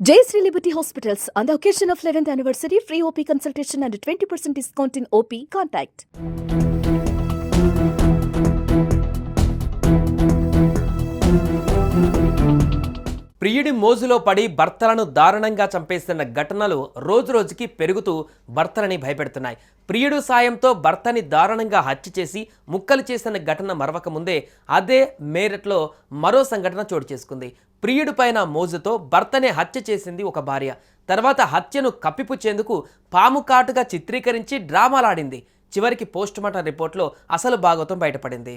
Jayashree Liberty Hospitals, on the occasion of 11th anniversary, free OP consultation and 20% discount in OP. Contact. ప్రియుడి మోజులో పడి భర్తలను దారుణంగా చంపేస్తున్న ఘటనలు రోజురోజుకి పెరుగుతూ భర్తలని భయపెడుతున్నాయి. ప్రియుడు సాయంతో భర్తని దారుణంగా హత్య చేసి ముక్కలు చేసిన ఘటన మరవక ముందే అదే మేరట్లో మరో సంఘటన చోటు చేసుకుంది. ప్రియుడి పైన మోజుతో భర్తనే హత్య చేసింది ఒక భార్య. తర్వాత హత్యను కప్పిపుచ్చేందుకు పాము కాటుగా చిత్రీకరించి డ్రామాలాడింది. చివరికి పోస్టుమార్టం రిపోర్ట్లో అసలు భాగవతం బయటపడింది.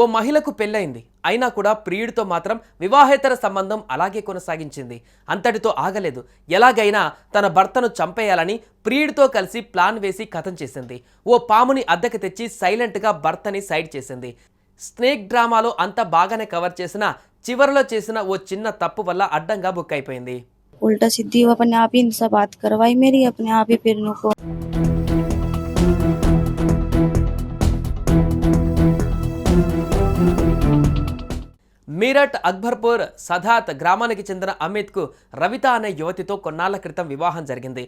ఓ మహిళకు పెళ్ళైంది. అయినా కూడా ప్రియుడితో మాత్రం వివాహేతర సంబంధం అలాగే కొనసాగించింది. అంతటితో ఆగలేదు. ఎలాగైనా తన భర్తను చంపేయాలని ప్రియుడితో కలిసి ప్లాన్ వేసి కథం చేసింది. ఓ పాముని అద్దెకు తెచ్చి సైలెంట్గా భర్తని సైడ్ చేసింది. స్నేక్ డ్రామాలో అంతా బాగానే కవర్ చేసిన చివరిలో చేసిన ఓ చిన్న తప్పు వల్ల అడ్డంగా బుక్ అయిపోయింది. उल्टा सीधी वो अपने आप ही इनसे बात करवाई मेरी, अपने आप ही फिर को మీరట్ అక్బర్పూర్ సదాత్ గ్రామానికి చెందిన అమిత్కు రవిత అనే యువతితో కొన్నాళ్ల క్రితం వివాహం జరిగింది.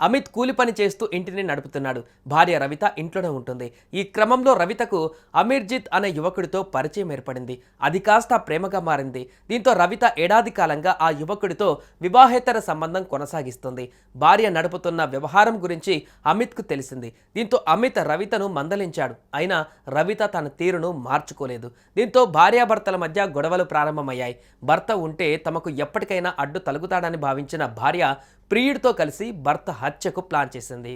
అమిత్ కూలి పని చేస్తూ ఇంటిని నడుపుతున్నాడు. భార్య రవిత ఇంట్లోనే ఉంటుంది. ఈ క్రమంలో రవితకు అమీర్జిత్ అనే యువకుడితో పరిచయం ఏర్పడింది. అది కాస్త ప్రేమగా మారింది. దీంతో రవిత ఏడాది కాలంగా ఆ యువకుడితో వివాహేతర సంబంధం కొనసాగిస్తుంది. భార్య నడుపుతున్న వ్యవహారం గురించి అమిత్కు తెలిసింది. దీంతో అమిత్ రవితను మందలించాడు. అయినా రవిత తన తీరును మార్చుకోలేదు. దీంతో భార్యాభర్తల మధ్య గొడవలు ప్రారంభమయ్యాయి. భర్త ఉంటే తమకు ఎప్పటికైనా అడ్డు తలుగుతాడని భావించిన భార్య ప్రియుడితో కలిసి భర్త హత్యకు ప్లాన్ చేసింది.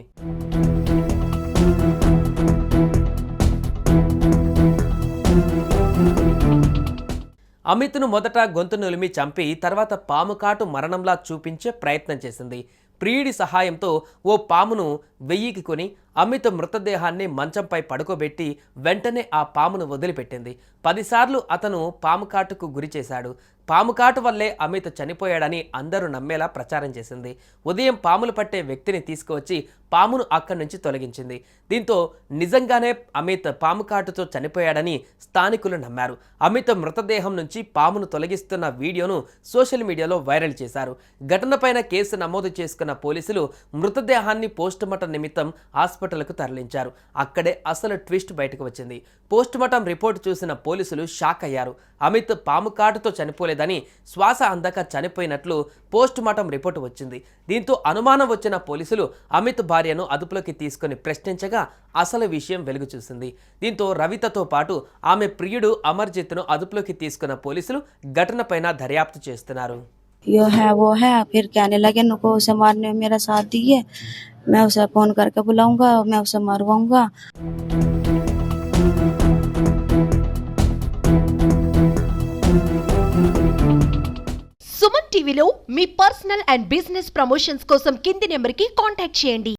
అమిత్ను మొదట గొంతు నులిమి చంపి తర్వాత పాము కాటు మరణంలా చూపించే ప్రయత్నం చేసింది. ప్రియుడి సహాయంతో ఓ పామును వెయ్యికి కొని అమిత్ మృతదేహాన్ని మంచంపై పడుకోబెట్టి వెంటనే ఆ పామును వదిలిపెట్టింది. 10 సార్లు అతను పాము కాటుకు గురి చేశాడు. పాము కాటు వల్లే అమిత్ చనిపోయాడని అందరూ నమ్మేలా ప్రచారం చేసింది. ఉదయం పాములు పట్టే వ్యక్తిని తీసుకువచ్చి పామును అక్కడి నుంచి తొలగించింది. దీంతో నిజంగానే అమిత్ పాము కాటుతో చనిపోయాడని స్థానికులు నమ్మారు. అమిత్ మృతదేహం నుంచి పామును తొలగిస్తున్న వీడియోను సోషల్ మీడియాలో వైరల్ చేశారు. ఘటనపైన కేసు నమోదు చేసుకున్న పోలీసులు మృతదేహాన్ని పోస్టుమార్టం నిమిత్తం హాస్పిటల్కు తరలించారు. అక్కడే అసలు ట్విస్ట్ బయటకు వచ్చింది. పోస్టుమార్టం రిపోర్ట్ చూసిన పోలీసులు షాక్ అయ్యారు. అమిత్ పాము కాటుతో చనిపోలేదని, శ్వాస అందక చనిపోయినట్లు పోస్టుమార్టం రిపోర్టు వచ్చింది. దీంతో అనుమానం వచ్చిన పోలీసులు అమిత్ భార్యను అదుపులోకి తీసుకుని ప్రశ్నించగా అసలు విషయం వెలుగు చూసింది. దీంతో రవితతో పాటు ఆమె ప్రియుడు అమర్జిత్ను అదుపులోకి తీసుకున్న పోలీసులు ఘటనపైన దర్యాప్తు చేస్తున్నారు. यो है वो है, फिर कहने लगे नुको उसे मारने में मेरा साथ दिए, मैं उसे फोन करके बुलाऊंगा, मैं उसे मरवाऊंगा. సుమన్ టీవీలో మీ పర్సనల్ అండ్ బిజినెస్ ప్రమోషన్స్ కోసం కింది నెంబర్కి కాంటాక్ట్ చేయండి.